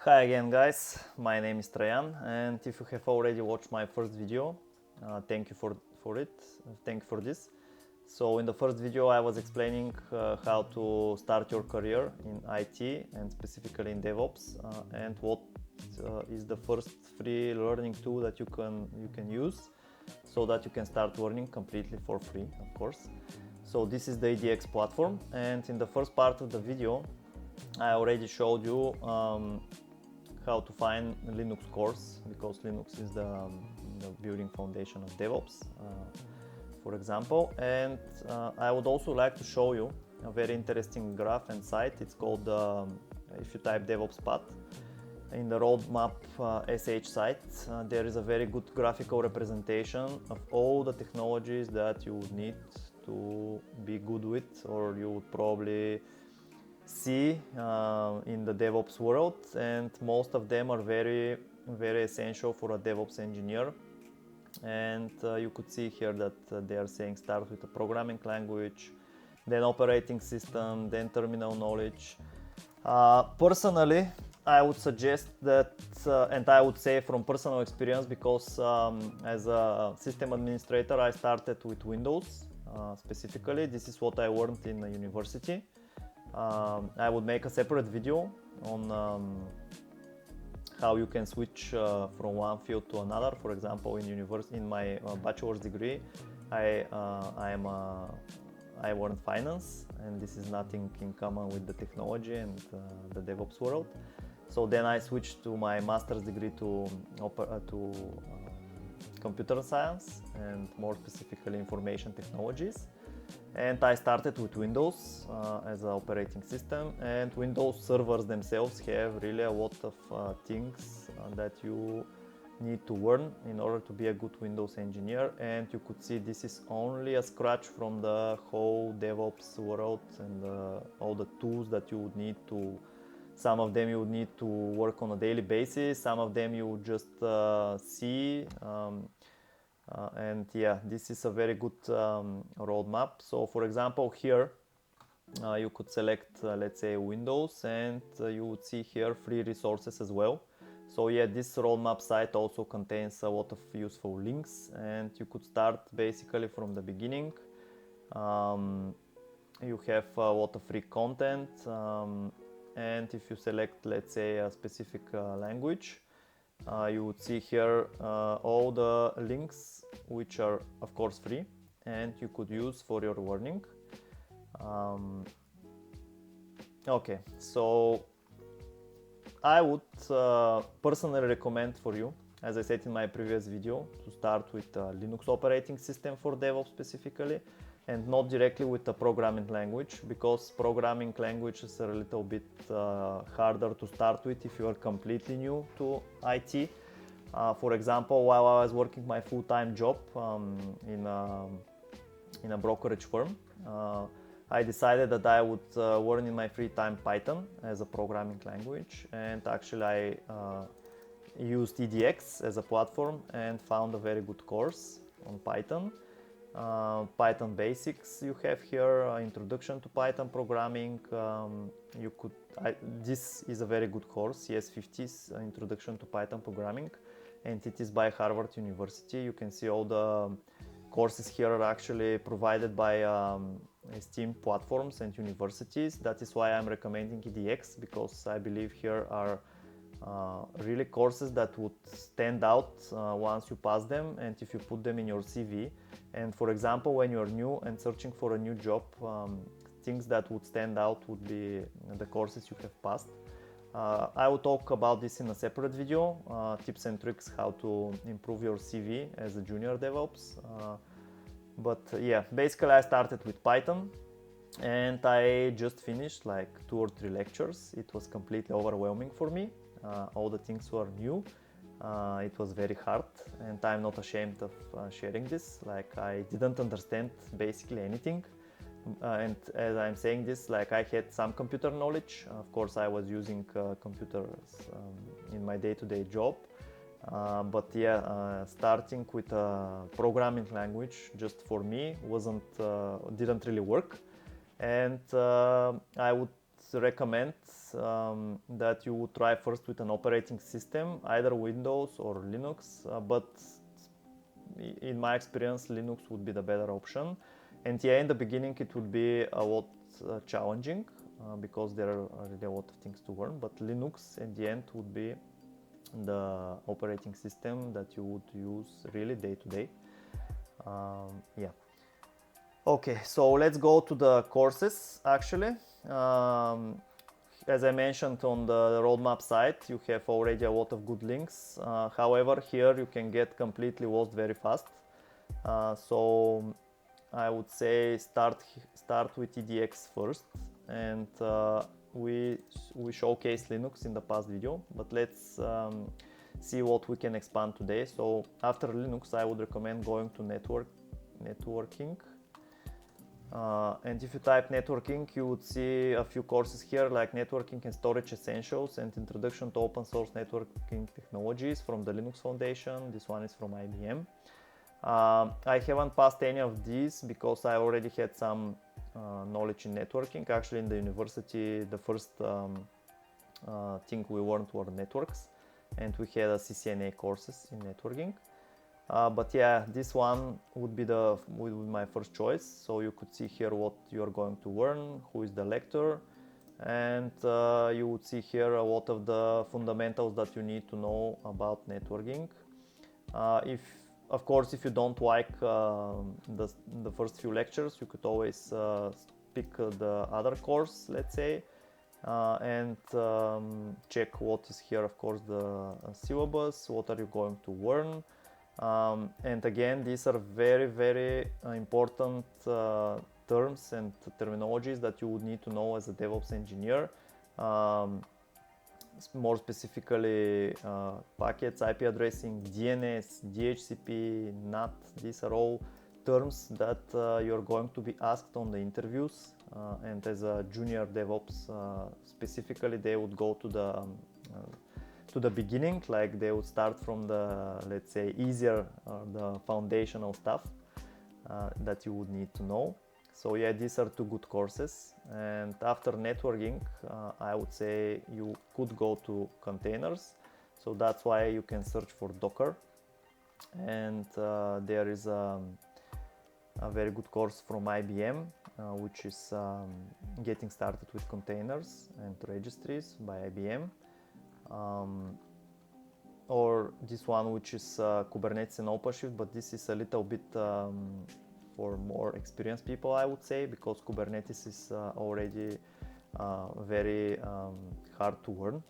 Hi again guys, my name is Trajan, and if you have already watched my first video, thank you for it, thank you for this. So in the first video I was explaining how to start your career in IT and specifically in DevOps and what is the first free learning tool that you can use so that you can start learning completely for free, of course. So this is the EDX platform, and in the first part of the video I already showed you how to find Linux course, because Linux is the building foundation of DevOps, for example. And I would also like to show you a very interesting graph and site. It's called, if you type DevOps path, in the roadmap SH site, there is a very good graphical representation of all the technologies that you would need to be good with, or you would probably see in the DevOps world, and most of them are very essential for a DevOps engineer. And you could see here that they are saying start with a programming language, then operating system, then terminal knowledge. Personally, I would suggest that, and I would say from personal experience, because as a system administrator I started with Windows specifically. This is what I learned in the university. I would make a separate video on how you can switch from one field to another. For example, in my bachelor's degree, I learned finance, and this is nothing in common with the technology and the DevOps world. So then I switched to my master's degree to computer science, and more specifically information technologies. And I started with Windows as an operating system, and Windows servers themselves have really a lot of things that you need to learn in order to be a good Windows engineer. And you could see this is only a scratch from the whole DevOps world and all the tools that you would need to. Some of them you would need to work on a daily basis, some of them you would just see. And yeah, this is a very good roadmap. So for example, here you could select let's say Windows, and you would see here free resources as well. So yeah, this roadmap site also contains a lot of useful links, and you could start basically from the beginning. You have a lot of free content, and if you select let's say a specific language, you would see here all the links, which are of course free and you could use for your learning. Okay, so I would personally recommend for you, as I said in my previous video, to start with a Linux operating system for DevOps specifically, and not directly with a programming language, because programming languages are a little bit harder to start with if you are completely new to IT. For example, while I was working my full-time job in a brokerage firm, I decided that I would learn in my free time Python as a programming language, and actually I used EDX as a platform and found a very good course on Python. Python basics you have here, introduction to Python programming. This is a very good course, CS50's introduction to Python programming, and it is by Harvard University. You can see all the courses here are actually provided by esteemed platforms and universities. That is why I'm recommending EDX, because I believe here are really courses that would stand out once you pass them and if you put them in your CV. And for example, when you're new and searching for a new job, things that would stand out would be the courses you have passed. I will talk about this in a separate video, tips and tricks how to improve your CV as a junior DevOps. But yeah, basically I started with Python, and I just finished like 2 or 3 lectures. It was completely overwhelming for me. All the things were new. It was very hard, and I'm not ashamed of sharing this. Like, I didn't understand basically anything, and as I'm saying this, like, I had some computer knowledge. Of course, I was using computers in my day-to-day job, but yeah, starting with a programming language just for me didn't really work. And I would recommend that you try first with an operating system, either Windows or Linux, but in my experience Linux would be the better option. And yeah, in the beginning it would be a lot challenging because there are really a lot of things to learn, but Linux at the end would be the operating system that you would use really day to day. Yeah. Okay, so let's go to the courses actually. As I mentioned on the roadmap site, you have already a lot of good links. However, here you can get completely lost very fast. So I would say start with EDX first, and we showcased Linux in the past video, but let's see what we can expand today. So after Linux, I would recommend going to networking. And if you type networking, you would see a few courses here like networking and storage essentials and introduction to open source networking technologies from the Linux Foundation. This one is from IBM. I haven't passed any of these because I already had some knowledge in networking. Actually, in the university, the first thing we learned were networks, and we had a CCNA courses in networking. But yeah, this one would be my first choice. So you could see here what you are going to learn, who is the lecturer, and you would see here a lot of the fundamentals that you need to know about networking. Of course, if you don't like the first few lectures, you could always pick the other course, let's say, and check what is here, of course, the syllabus, what are you going to learn. And again, these are very, very important terms and terminologies that you would need to know as a DevOps engineer. More specifically, packets, IP addressing, DNS, DHCP, NAT, these are all terms that you're going to be asked on the interviews. And as a junior DevOps, specifically, they would go to the beginning, like they would start from the, let's say, easier, the foundational stuff that you would need to know. So yeah, these are two good courses. And after networking, I would say you could go to containers. So that's why you can search for Docker. And there is a very good course from IBM, which is getting started with containers and registries by IBM. Or this one, which is Kubernetes and OpenShift, but this is a little bit for more experienced people, I would say, because Kubernetes is already very hard to learn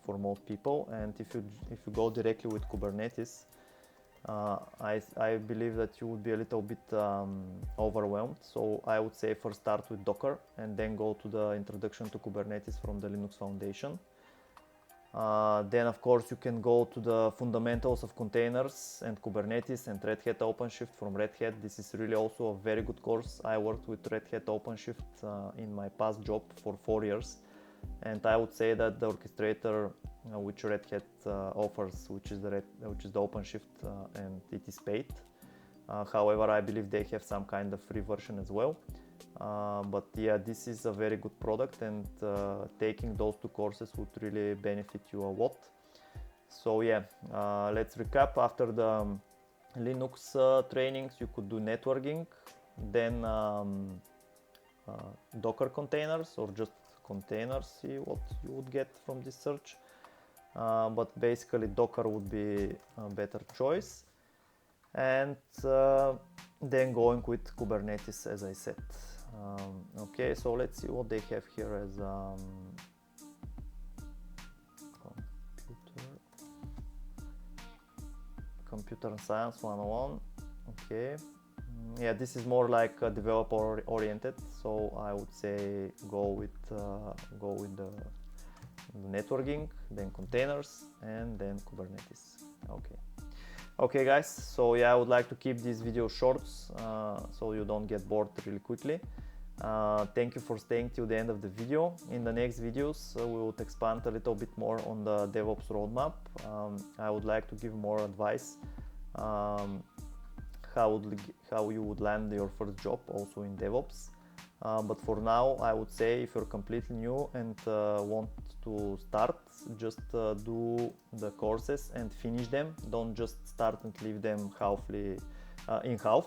for most people. And if you go directly with Kubernetes, I believe that you would be a little bit overwhelmed. So I would say first start with Docker and then go to the introduction to Kubernetes from the Linux Foundation. Then of course you can go to the fundamentals of containers and Kubernetes and Red Hat OpenShift from Red Hat. This is really also a very good course. I worked with Red Hat OpenShift in my past job for 4 years, and I would say that the orchestrator which Red Hat offers, which is the OpenShift, and it is paid. However, I believe they have some kind of free version as well. But yeah, this is a very good product, and taking those two courses would really benefit you a lot. So yeah, let's recap. After the Linux trainings, you could do networking, then Docker containers or just containers, see what you would get from this search. But basically Docker would be a better choice. And then going with Kubernetes, as I said. Okay, so let's see what they have here as computer science 101. Okay, yeah, this is more like developer oriented, so I would say go with the networking, then containers, and then Kubernetes. Okay guys, so yeah, I would like to keep these video short so you don't get bored really quickly. Thank you for staying till the end of the video. In the next videos we will expand a little bit more on the DevOps roadmap. I would like to give more advice how you would land your first job also in DevOps. But for now, I would say if you're completely new and want to start, just do the courses and finish them. Don't just start and leave them in half.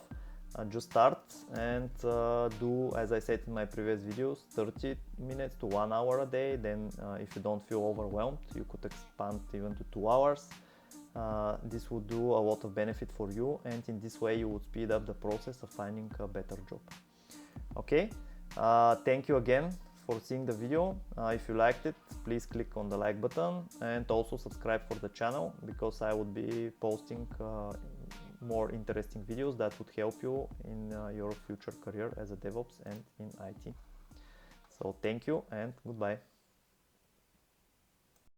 Just start and do, as I said in my previous videos, 30 minutes to 1 hour a day. Then if you don't feel overwhelmed, you could expand even to 2 hours. This would do a lot of benefit for you, and in this way you would speed up the process of finding a better job. Okay, thank you again for seeing the video. If you liked it, please click on the like button and also subscribe for the channel, because I would be posting more interesting videos that would help you in your future career as a DevOps and in IT. So thank you and goodbye.